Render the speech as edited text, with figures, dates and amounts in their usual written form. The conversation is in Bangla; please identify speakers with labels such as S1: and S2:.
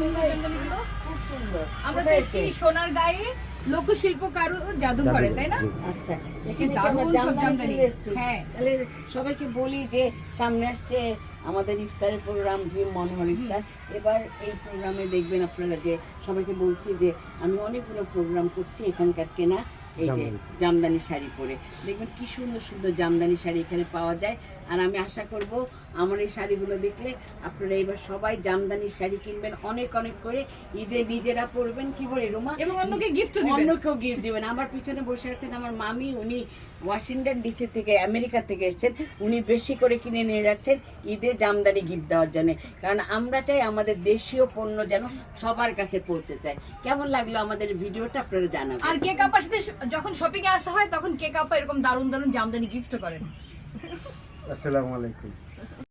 S1: সুন্দর জামদানিগুলো,
S2: খুব সুন্দর।
S1: আমরা তো এসেছি সোনার গায়ে লোকশিল্প কারু জাদুঘরে, তাই না?
S2: আচ্ছা,
S1: কি
S2: এখানে
S1: দারুণ
S2: আমরা
S1: সব
S2: জামদানি
S1: জামদানি।
S2: কিনতে এসেছি।
S1: হ্যাঁ।
S2: তাহলে সবাইকে বলি যে সামনে আসছে আমাদের ইফতারের প্রোগ্রাম, ভীম মনোহর ইফতার। এবার এই প্রোগ্রামে দেখবেন আপনারা যে সবাইকে বলছি যে আমি অনেকগুলো প্রোগ্রাম করছি এখানকার কেনা এই যে জামদানি শাড়ি পরে দেখবেন কি সুন্দর সুন্দর জামদানি শাড়ি এখানে পাওয়া যায়। আর আমি আশা করব আমার এই শাড়িগুলো দেখলে আপনারা এবার সবাই জামদানির শাড়ি কিনবেন অনেক অনেক করে, ঈদে নিজেরা পরবেন। কি বলি রুমা?
S1: এবং অন্যকে গিফট দিবেন।
S2: অন্যকেও গিফট দিবেন। আমার পিছনে বসে আছেন আমার মামি, উনি ওয়াশিংটন ডিসি থেকে আমেরিকা থেকে এসেছেন। উনি বেশি করে কিনে নিয়ে যাচ্ছেন ঈদে জামদানি গিফট দেওয়ার জন্য, কারণ আমরা চাই আমাদের দেশীয় পণ্য যেন সবার কাছে পৌঁছে যায়। কেমন লাগলো আমাদের ভিডিওটা আপনারা জানাবেন।
S1: আর কেক আপার সাথে যখন শপিং এ আসা হয় তখন কেক আপা এরকম দারুণ দারুণ জামদানি গিফট করেন।
S3: আসসালামু আলাইকুম।